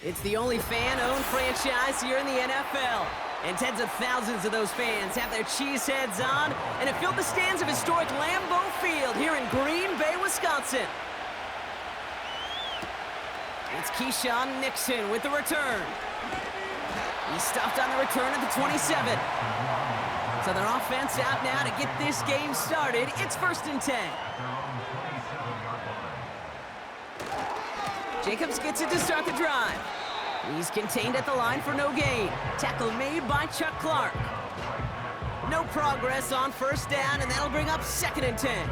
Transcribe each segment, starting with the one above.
It's the only fan-owned franchise here in the NFL. And tens of thousands of those fans have their cheeseheads on and have filled the stands of historic Lambeau Field here in Green Bay, Wisconsin. It's Keyshawn Nixon with the return. He's stuffed on the return at the 27. So their offense out now to get this game started. It's 1st and 10. Jacobs gets it to start the drive. He's contained at the line for no gain. Tackle made by Chuck Clark. No progress on 1st down, and that'll bring up 2nd and 10.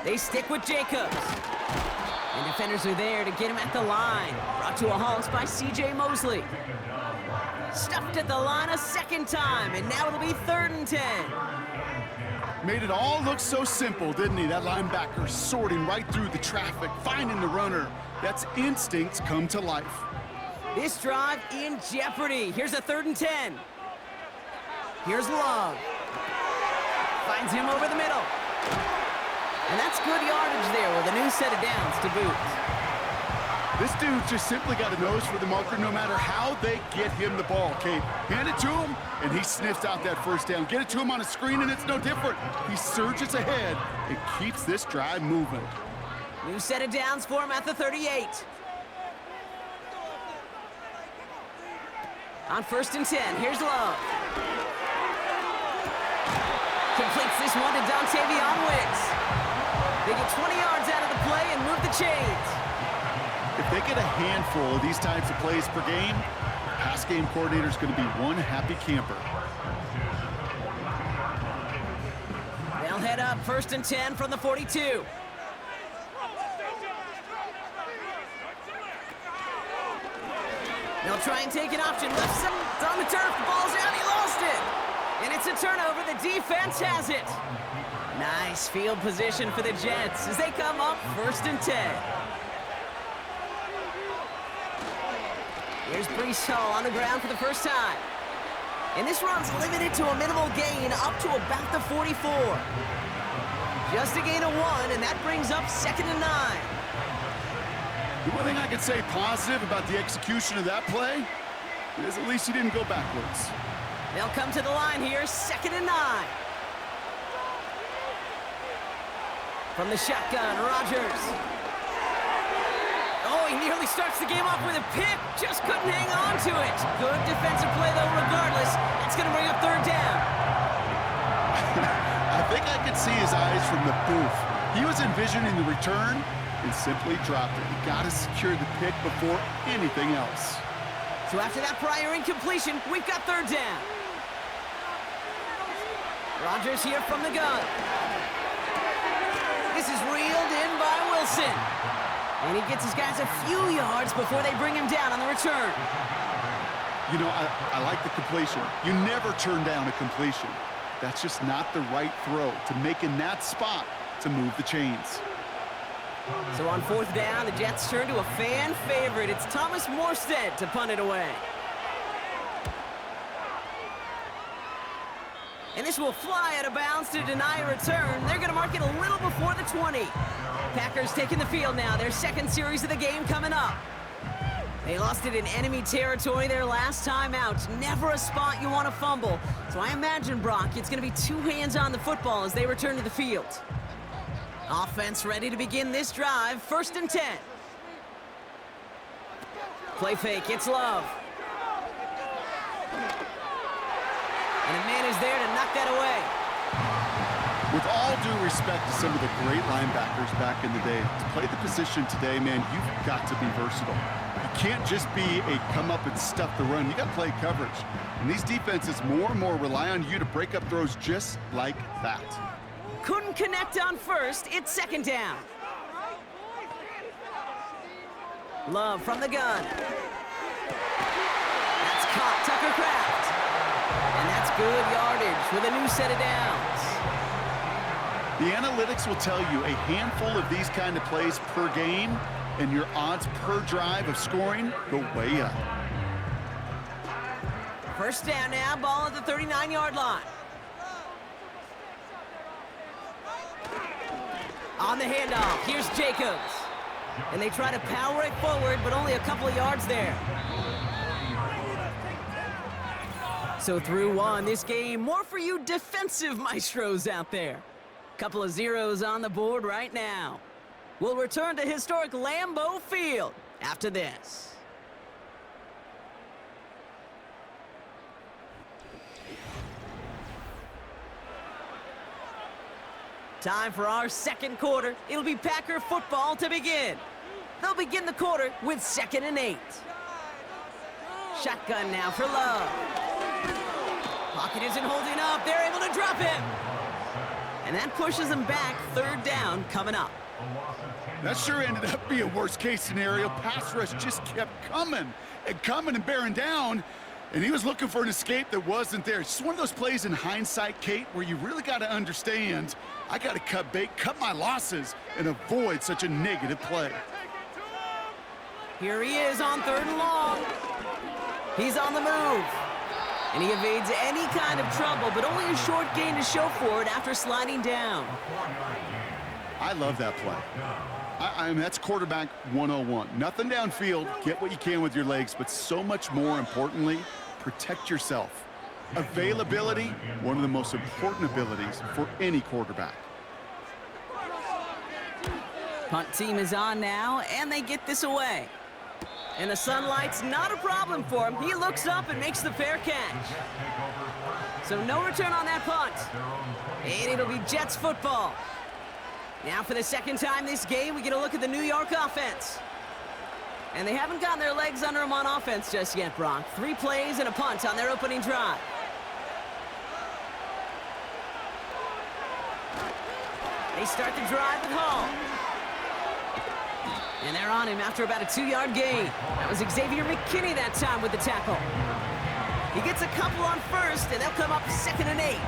They stick with Jacobs. And defenders are there to get him at the line. Brought to a halt by C.J. Mosley. Stuffed at the line a 2nd time, and now it'll be 3rd and 10. Made it all look so simple, didn't he? That linebacker sorting right through the traffic, finding the runner. That's instincts come to life. This drive in jeopardy. Here's a 3rd and 10. Here's Love. Finds him over the middle. And that's good yardage there with a new set of downs to boot. This dude just simply got a nose for the marker no matter how they get him the ball, Kate. Hand it to him, and he sniffs out that 1st down. Get it to him on a screen, and it's no different. He surges ahead and keeps this drive moving. New set of downs for him at the 38. On 1st and 10, here's Love. Completes this one to Dontavion Wicks. They get 20 yards out of the play and move the chains. If they get a handful of these types of plays per game, the pass game coordinator is going to be one happy camper. They'll head up 1st and 10 from the 42. They'll try and take an option. Left side, it's on the turf. The ball's out. He lost it. And it's a turnover. The defense has it. Nice field position for the Jets as they come up 1st and 10. Here's Breece Hall on the ground for the 1st time. And this run's limited to a minimal gain up to about the 44. Just a gain of 1, and that brings up 2nd and 9. The one thing I could say positive about the execution of that play is at least he didn't go backwards. They'll come to the line here, 2nd and 9. From the shotgun, Rodgers. Oh, he nearly starts the game off with a pick. Just couldn't hang on to it. Good defensive play, though, regardless. It's going to bring up 3rd down. I think I could see his eyes from the booth. He was envisioning the return and simply dropped it. He got to secure the pick before anything else. So after that prior incompletion, we've got 3rd down. Rodgers here from the gun. This is reeled in by Wilson. And he gets his guys a few yards before they bring him down on the return. You know, I like the completion. You never turn down a completion. That's just not the right throw to make in that spot to move the chains. So on 4th down, the Jets turn to a fan favorite. It's Thomas Morstead to punt it away. And this will fly out of bounds to deny a return. They're going to mark it a little before the 20. Packers taking the field now. Their 2nd series of the game coming up. They lost it in enemy territory their last time out. Never a spot you want to fumble. So I imagine, Brock, it's going to be 2 hands on the football as they return to the field. Offense ready to begin this drive. 1st and 10. Play fake. It's Love. And a man is there to knock that away. With all due respect to some of the great linebackers back in the day, to play the position today, man, you've got to be versatile. You can't just be a come up and stuff the run. You got to play coverage. And these defenses more and more rely on you to break up throws just like that. Couldn't connect on 1st. It's 2nd down. Love from the gun. That's caught. Tucker Kraft. And that's good yardage with a new set of downs. The analytics will tell you a handful of these kind of plays per game, and your odds per drive of scoring go way up. First down now, ball at the 39-yard line. On the handoff, here's Jacobs. And they try to power it forward, but only a couple of yards there. So through one, this game, more for you defensive maestros out there. Couple of zeros on the board right now. We'll return to historic Lambeau Field after this. Time for our second quarter. It'll be Packer football to begin. They'll begin the quarter with 2nd and 8. Shotgun now for Love. Pocket isn't holding up. They're able to drop him. And that pushes them back. 3rd down coming up. That sure ended up being a worst-case scenario. Pass rush just kept coming and bearing down. And he was looking for an escape that wasn't there. It's just one of those plays in hindsight, Kate, where you really got to understand, I got to cut bait, cut my losses, and avoid such a negative play. Here he is on 3rd and long. He's on the move. And he evades any kind of trouble, but only a short gain to show for it after sliding down. I love that play. I mean, that's quarterback 101. Nothing downfield, get what you can with your legs, but so much more importantly, protect yourself. Availability, one of the most important abilities for any quarterback. Punt team is on now, and they get this away. And the sunlight's not a problem for him. He looks up and makes the fair catch. So no return on that punt. And it'll be Jets football. Now for the second time this game, we get a look at the New York offense. And they haven't gotten their legs under them on offense just yet, Brock. 3 plays and a punt on their opening drive. They start the drive with Hall. And they're on him after about a 2-yard gain. That was Xavier McKinney that time with the tackle. He gets a couple on 1st, and they'll come up 2nd and 8.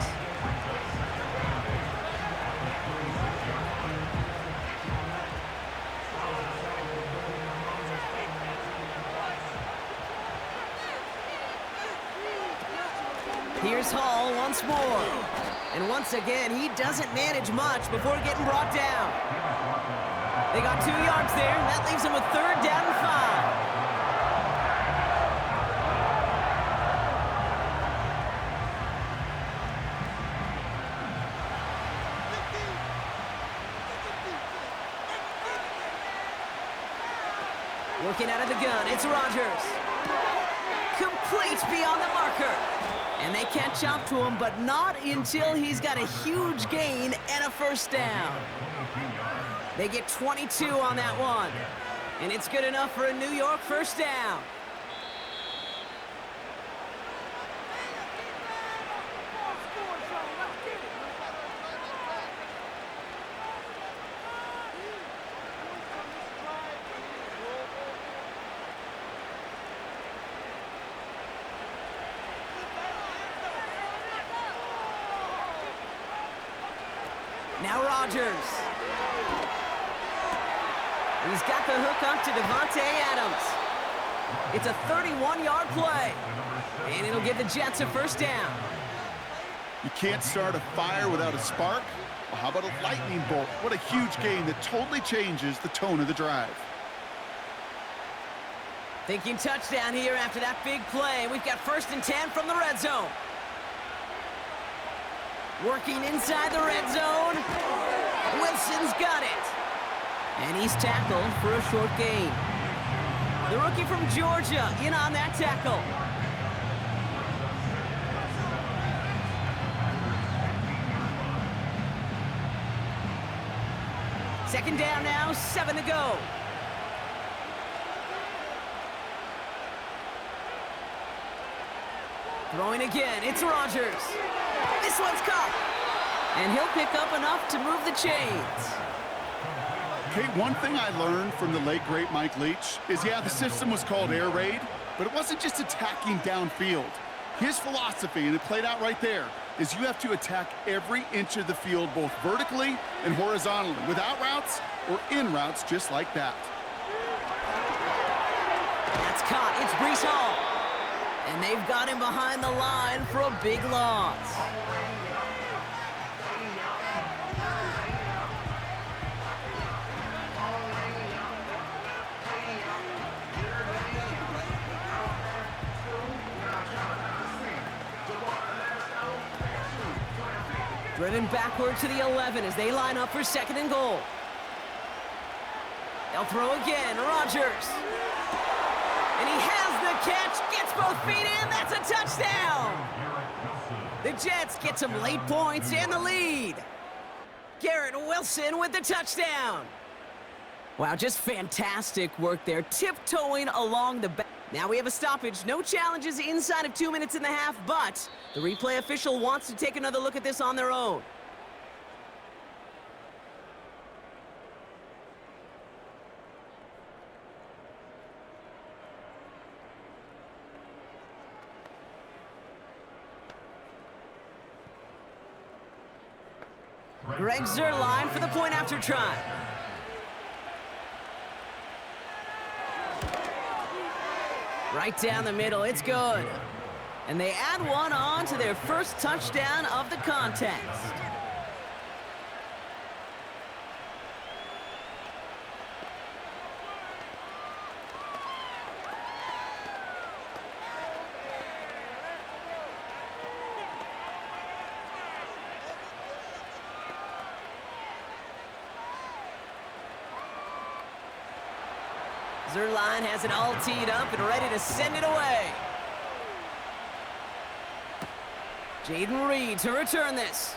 Here's Hall once more. And once again, he doesn't manage much before getting brought down. They got 2 yards there, and that leaves them with 3rd down and 5. Looking out of the gun, it's Rodgers. Complete beyond the marker. And they catch up to him, but not until he's got a huge gain and a 1st down. They get 22 on that one. And it's good enough for a New York 1st down. Now Rodgers. He's got the hook up to Devontae Adams. It's a 31-yard play. And it'll give the Jets a 1st down. You can't start a fire without a spark. Well, how about a lightning bolt? What a huge gain that totally changes the tone of the drive. Thinking touchdown here after that big play. We've got 1st and 10 from the red zone. Working inside the red zone. Wilson's got it. And he's tackled for a short gain. The rookie from Georgia in on that tackle. Second down now, 7 to go. Throwing again, it's Rodgers. This one's caught. And he'll pick up enough to move the chains. Okay, one thing I learned from the late, great Mike Leach is, yeah, the system was called air raid, but it wasn't just attacking downfield. His philosophy, and it played out right there, is you have to attack every inch of the field, both vertically and horizontally, without routes or in routes just like that. That's caught. It's Breece Hall. And they've got him behind the line for a big loss. Driven backward to the 11 as they line up for 2nd and goal. They'll throw again, Rodgers. And he has the catch, gets both feet in, that's a touchdown! The Jets get some late points and the lead. Garrett Wilson with the touchdown. Wow, just fantastic work there, tiptoeing along the back. Now we have a stoppage, no challenges inside of 2 minutes and a half, but the replay official wants to take another look at this on their own. Greg Zuerlein for the point after try. Right down the middle, it's good. And they add one on to their first touchdown of the contest. Zuerlein has it all teed up and ready to send it away. Jaden Reed to return this.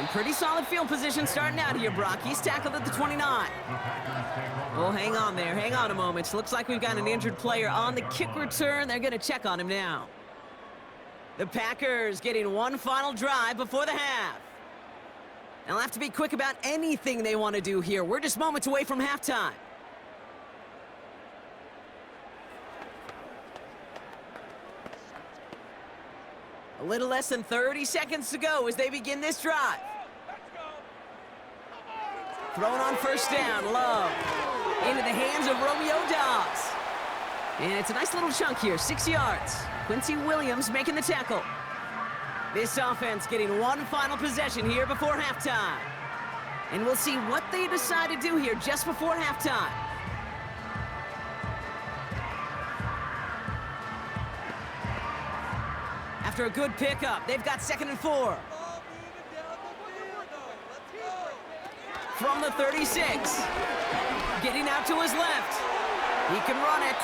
In pretty solid field position starting out here, Brock. He's tackled at the 29. Oh, hang on there. Hang on a moment. Looks like we've got an injured player on the kick return. They're going to check on him now. The Packers getting one final drive before the half. They'll have to be quick about anything they want to do here. We're just moments away from halftime. A little less than 30 seconds to go as they begin this drive. Thrown on first down, Love. Into the hands of Romeo Dobbs. And it's a nice little chunk here, 6 yards. Quincy Williams making the tackle. This offense getting one final possession here before halftime. And we'll see what they decide to do here just before halftime. After a good pickup, they've got 2nd and 4. From the 36. Getting out to his left. He can run it.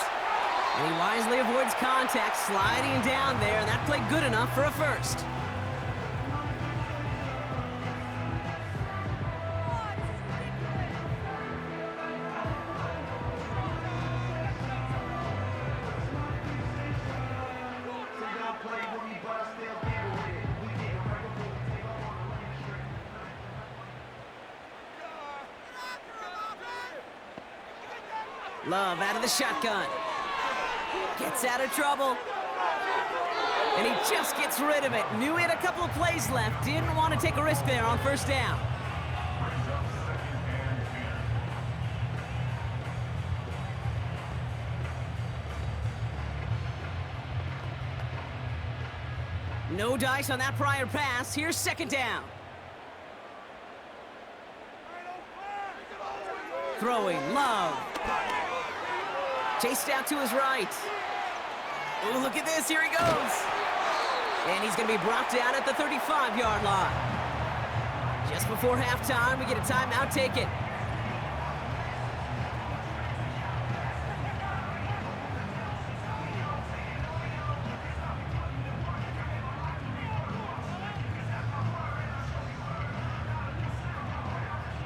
And he wisely avoids contact, sliding down there, and that played good enough for a first. Love out of the shotgun. Gets out of trouble. And he just gets rid of it. Knew he had a couple of plays left. Didn't want to take a risk there on first down. No dice on that prior pass. Here's 2nd down. Throwing, Love. Chased out to his right. Oh, look at this, here he goes. And he's gonna be brought down at the 35-yard line. Just before halftime, we get a timeout taken.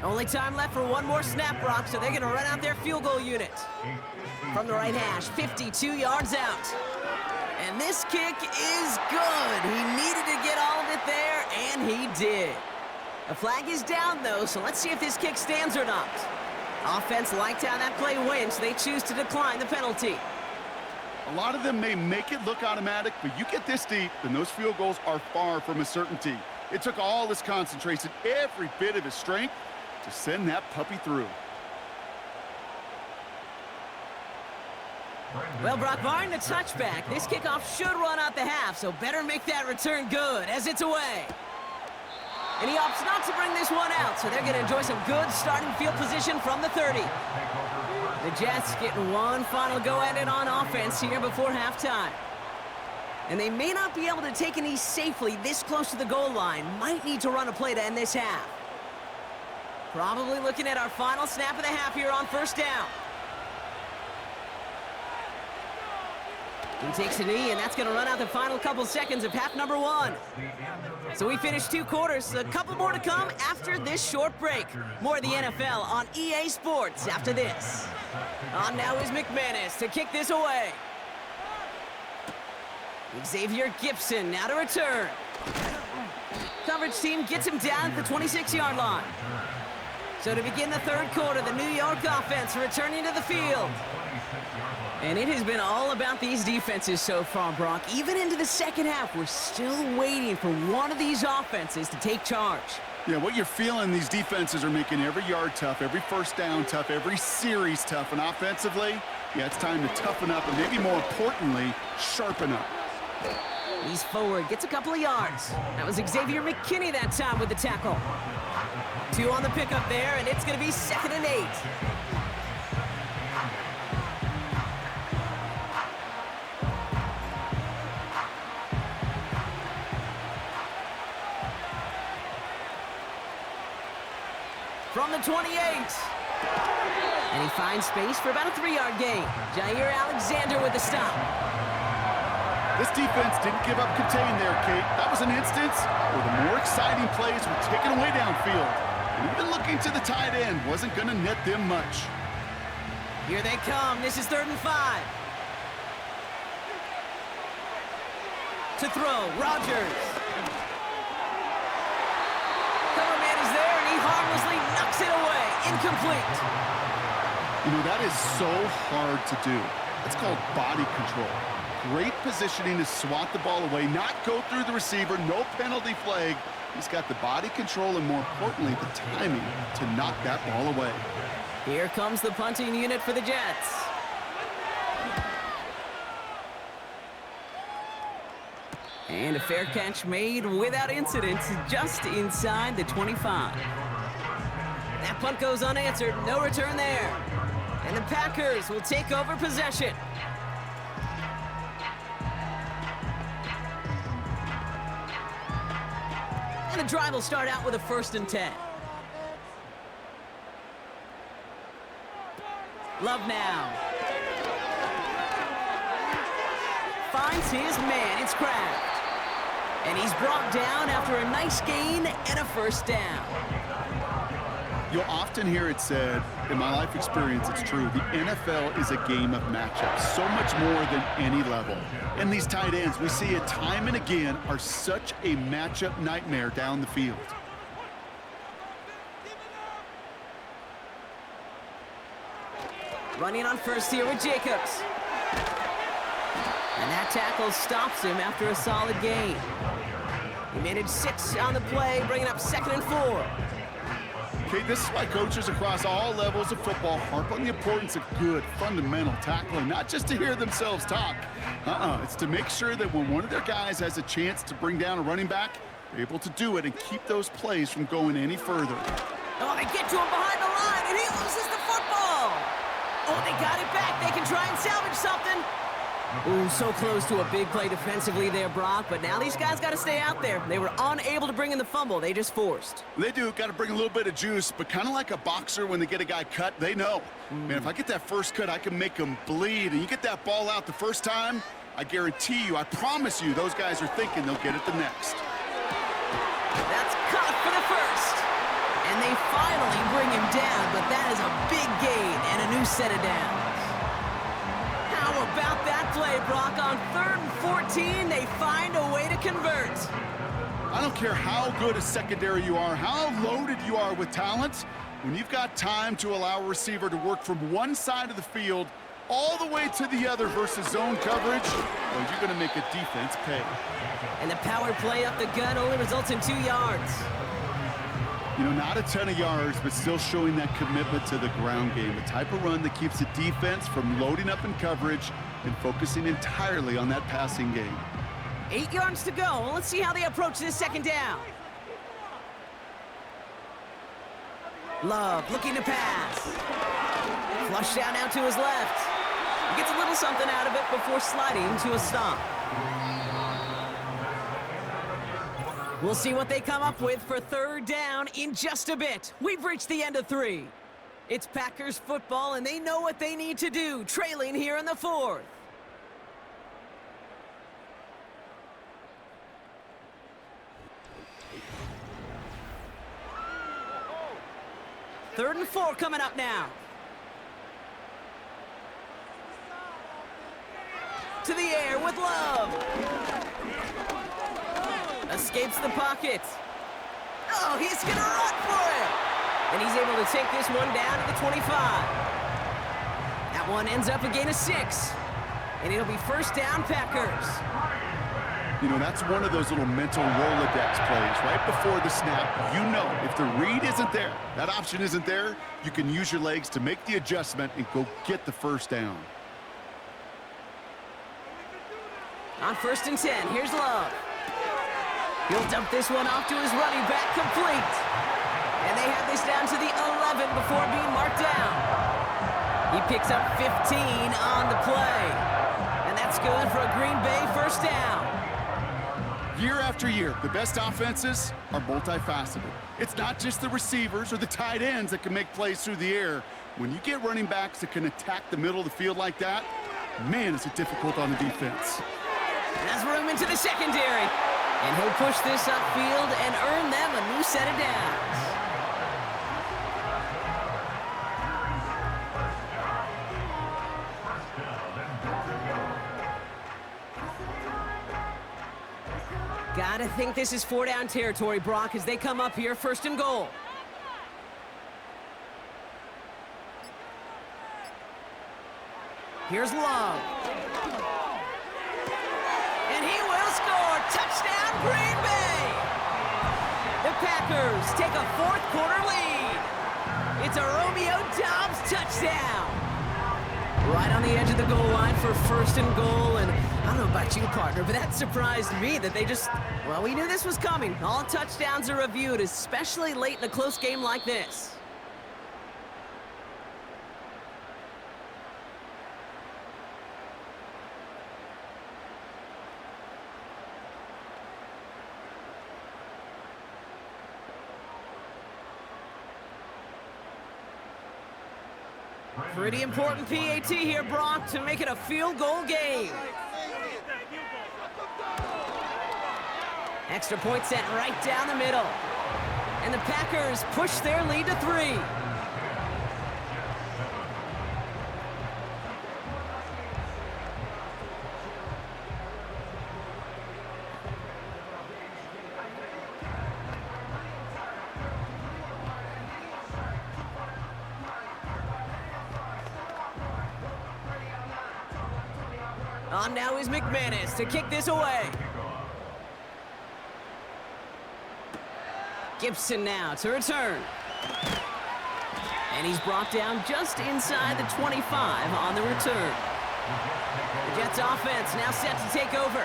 Only time left for one more snap, Brock, so they're going to run out their field goal unit. From the right hash, 52 yards out. And this kick is good. He needed to get all of it there, and he did. The flag is down, though, so let's see if this kick stands or not. Offense liked how that play went, so they choose to decline the penalty. A lot of them may make it look automatic, but you get this deep, and those field goals are far from a certainty. It took all his concentration, every bit of his strength, to send that puppy through. Well, Brock, barring the touchback, this kickoff should run out the half, so better make that return good as it's away. And he opts not to bring this one out, so they're going to enjoy some good starting field position from the 30. The Jets getting one final go at it on offense here before halftime. And they may not be able to take a knee safely this close to the goal line. Might need to run a play to end this half. Probably looking at our final snap of the half here on first down. He takes a knee, and that's going to run out the final couple seconds of half number one. So we finished 2 quarters. A couple more to come after this short break. More of the NFL on EA Sports after this. On now is McManus to kick this away. Xavier Gibson now to return. Coverage team gets him down at the 26-yard line. So to begin the third quarter, the New York offense returning to the field. And it has been all about these defenses so far, Brock. Even into the second half, we're still waiting for one of these offenses to take charge. Yeah, what you're feeling, these defenses are making every yard tough, every first down tough, every series tough. And offensively, yeah, it's time to toughen up and maybe more importantly, sharpen up. He's forward, gets a couple of yards. That was Xavier McKinney that time with the tackle. 2 on the pickup there, and it's going to be 2nd and 8. From the 28. And he finds space for about a 3-yard gain. Jair Alexander with the stop. This defense didn't give up contain there, Kate. That was an instance where the more exciting plays were taken away downfield. And even looking to the tight end wasn't going to net them much. Here they come. This is 3rd and 5. To throw, Rodgers. Cover man is there, and he harmlessly knocks it away. Incomplete. You know, that is so hard to do. It's called body control. Great positioning to swat the ball away, not go through the receiver, no penalty flag. He's got the body control and, more importantly, the timing to knock that ball away. Here comes the punting unit for the Jets. And a fair catch made without incident, just inside the 25. That punt goes unanswered, no return there. And the Packers will take over possession. And the drive will start out with a 1st and 10. Love now. Finds his man, it's Kraft. And he's brought down after a nice gain and a 1st down. You'll often hear it said, in my life experience, it's true, the NFL is a game of matchups, so much more than any level. And these tight ends, we see it time and again, are such a matchup nightmare down the field. Running on first here with Jacobs. And that tackle stops him after a solid gain. He managed 6 on the play, bringing up 2nd and 4. Okay, this is why coaches across all levels of football harp on the importance of good, fundamental tackling, not just to hear themselves talk. It's to make sure that when one of their guys has a chance to bring down a running back, they're able to do it and keep those plays from going any further. Oh, they get to him behind the line, and he loses the football. Oh, they got it back. They can try and salvage something. Ooh, so close to a big play defensively there, Brock, but now these guys got to stay out there. They were unable to bring in the fumble. They just forced. They do. Got to bring a little bit of juice, but kind of like a boxer when they get a guy cut, they know. Man, if I get that first cut, I can make them bleed. And you get that ball out the first time, I guarantee you, I promise you, those guys are thinking they'll get it the next. That's caught for the first. And they finally bring him down, but that is a big gain and a new set of downs. How about that play, Brock? On 3rd and 14, they find a way to convert. I don't care how good a secondary you are, how loaded you are with talent, when you've got time to allow a receiver to work from one side of the field all the way to the other versus zone coverage, well, you're going to make a defense pay. And the power play up the gut only results in 2 yards. You know, not a ton of yards, but still showing that commitment to the ground game. The type of run that keeps the defense from loading up in coverage and focusing entirely on that passing game. 8 yards to go. Let's see how they approach this second down. Love looking to pass. Flush down now to his left. He gets a little something out of it before sliding to a stop. We'll see what they come up with for third down in just a bit. We've reached the end of 3. It's Packers football, and they know what they need to do, trailing here in the 4th. Third and 4 coming up now. To the air with Love. Escapes the pocket. Oh, he's going to run for it. And he's able to take this one down to the 25. That one ends up a gain of 6. And it'll be first down, Packers. You know, that's one of those little mental Rolodex plays. Right before the snap, you know if the read isn't there, that option isn't there, you can use your legs to make the adjustment and go get the first down. On 1st and 10, here's Love. He'll dump this one off to his running back, complete. And they have this down to the 11 before being marked down. He picks up 15 on the play. And that's good for a Green Bay first down. Year after year, the best offenses are multifaceted. It's not just the receivers or the tight ends that can make plays through the air. When you get running backs that can attack the middle of the field like that, man, is it difficult on the defense. Has room into the secondary. And he'll push this upfield and earn them a new set of downs. Gotta think this is 4-down territory, Brock, as they come up here, 1st and goal. Here's Love. And he will score. Touchdown, Green Bay! The Packers take a 4th quarter lead. It's a Romeo Doubs touchdown. Right on the edge of the goal line for 1st and goal, and I don't know about you, partner, but that surprised me that they just, well, we knew this was coming. All touchdowns are reviewed, especially late in a close game like this. Pretty important PAT here, Brock, to make it a field goal game. Extra point sent right down the middle. And the Packers push their lead to 3. On now is McManus to kick this away. Gibson now to return. And he's brought down just inside the 25 on the return. The Jets offense now set to take over.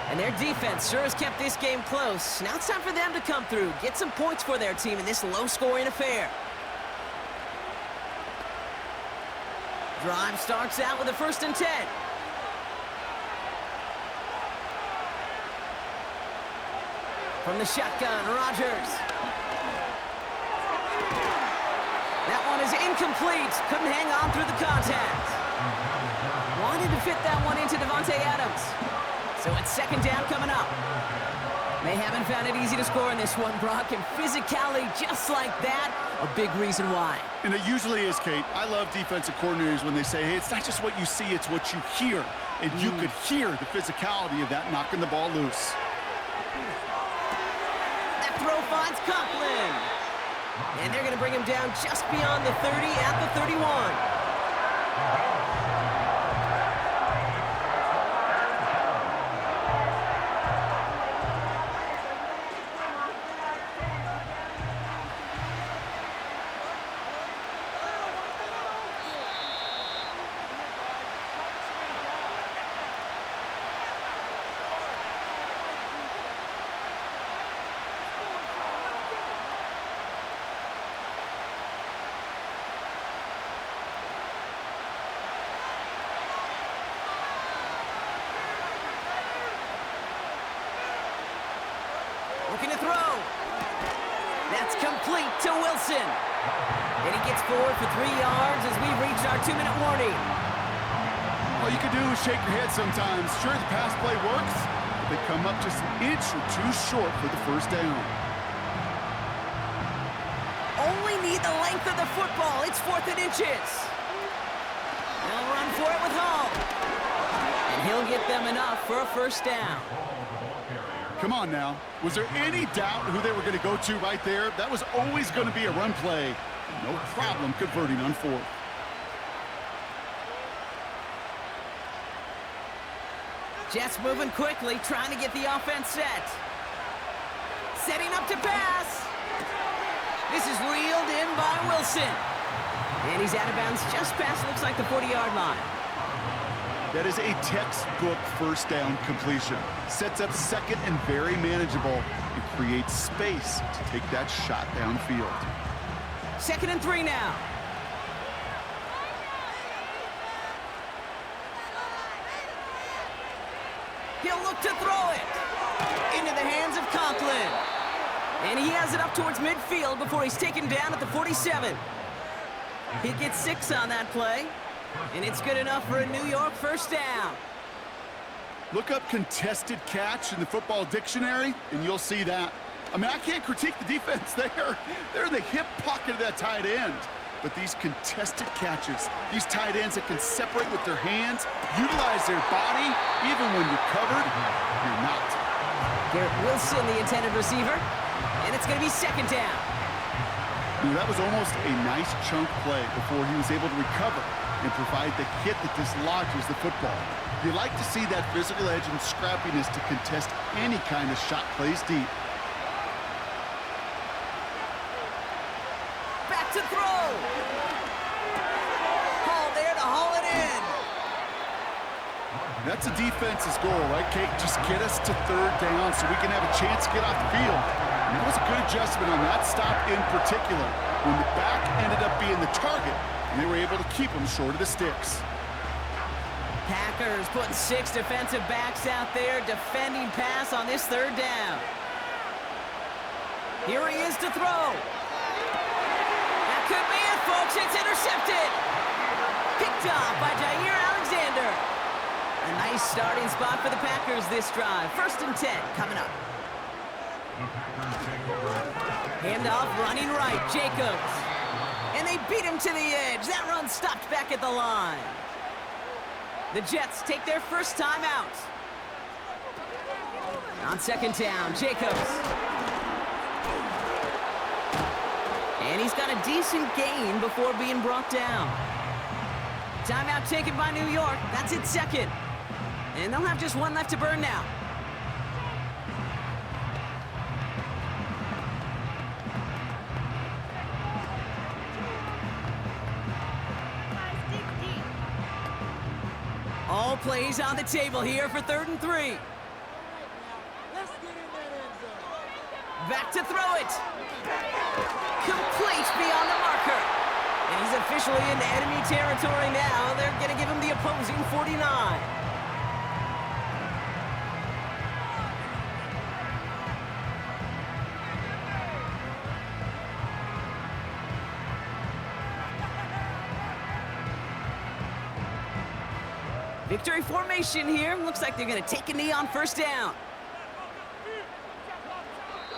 And their defense sure has kept this game close. Now it's time for them to come through, get some points for their team in this low-scoring affair. Drive starts out with a 1st and 10. From the shotgun, Rodgers. That one is incomplete. Couldn't hang on through the contact. Wanted to fit that one into Devontae Adams. So it's 2nd down coming up. They haven't found it easy to score in this one, Brock, and physicality just like that, a big reason why. And it usually is, Kate. I love defensive coordinators when they say, hey, it's not just what you see, it's what you hear. And you could hear the physicality of that knocking the ball loose. Throw finds Coughlin. And they're going to bring him down just beyond the 30 at the 31. That's complete to Wilson. And he gets forward for 3 yards as we reach our 2-minute warning. All you can do is shake your head sometimes. Sure, the pass play works, but they come up just an inch or two short for the first down. Only need the length of the football. It's 4th and inches. They'll run for it with Hall. And he'll get them enough for a first down. Come on now. Was there any doubt who they were going to go to right there? That was always going to be a run play. No problem converting on 4th. Jets moving quickly, trying to get the offense set. Setting up to pass. This is reeled in by Wilson. And he's out of bounds just past, looks like the 40-yard line. That is a textbook first down completion. Sets up second and very manageable. It creates space to take that shot downfield. 2nd and 3 now. He'll look to throw it. Into the hands of Conklin. And he has it up towards midfield before he's taken down at the 47. He gets 6 on that play. And it's good enough for a New York first down. Look up contested catch in the football dictionary, and you'll see that. I mean, I can't critique the defense there. They're in the hip pocket of that tight end. But these contested catches, these tight ends that can separate with their hands, utilize their body, even when you're covered, you're not. Garrett Wilson, the intended receiver, and it's going to be 2nd down. That was almost a nice chunk play before he was able to recover and provide the hit that dislodges the football. You like to see that physical edge and scrappiness to contest any kind of shot plays deep. Back to throw. Hall there to haul it in. That's a defense's goal, right, Kate? Just get us to 3rd down so we can have a chance to get off the field. And it was a good adjustment on that stop in particular, when the back ended up being the target, and they were able to keep him short of the sticks. Packers putting 6 defensive backs out there defending pass on this 3rd down. Here he is to throw. That could be it, folks. It's intercepted. Picked off by Jair Alexander. A nice starting spot for the Packers this drive. 1st and 10 coming up. Handoff running right. Jacobs. And they beat him to the edge. That run stopped back at the line. The Jets take their first time out. On 2nd down, Jacobs. And he's got a decent gain before being brought down. Timeout taken by New York. That's its 2nd. And they'll have just 1 left to burn now. All plays on the table here for 3rd and 3. Back to throw it. Complete beyond the marker. And he's officially into enemy territory now. They're going to give him the opposing 49. Victory formation here. Looks like they're going to take a knee on 1st down.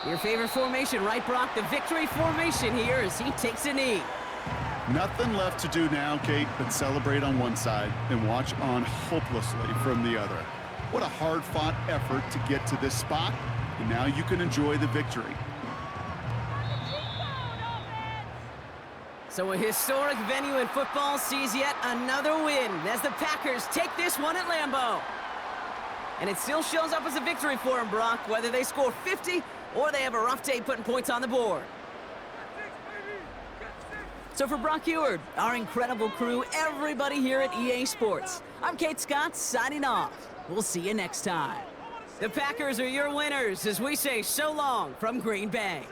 Your favorite formation, right, Brock? The victory formation here as he takes a knee. Nothing left to do now, Kate, but celebrate on one side and watch on hopelessly from the other. What a hard-fought effort to get to this spot, and now you can enjoy the victory. So a historic venue in football sees yet another win as the Packers take this one at Lambeau. And it still shows up as a victory for them, Brock, whether they score 50 or they have a rough day putting points on the board. So for Brock Eward, our incredible crew, everybody here at EA Sports, I'm Kate Scott signing off. We'll see you next time. The Packers are your winners as we say so long from Green Bay.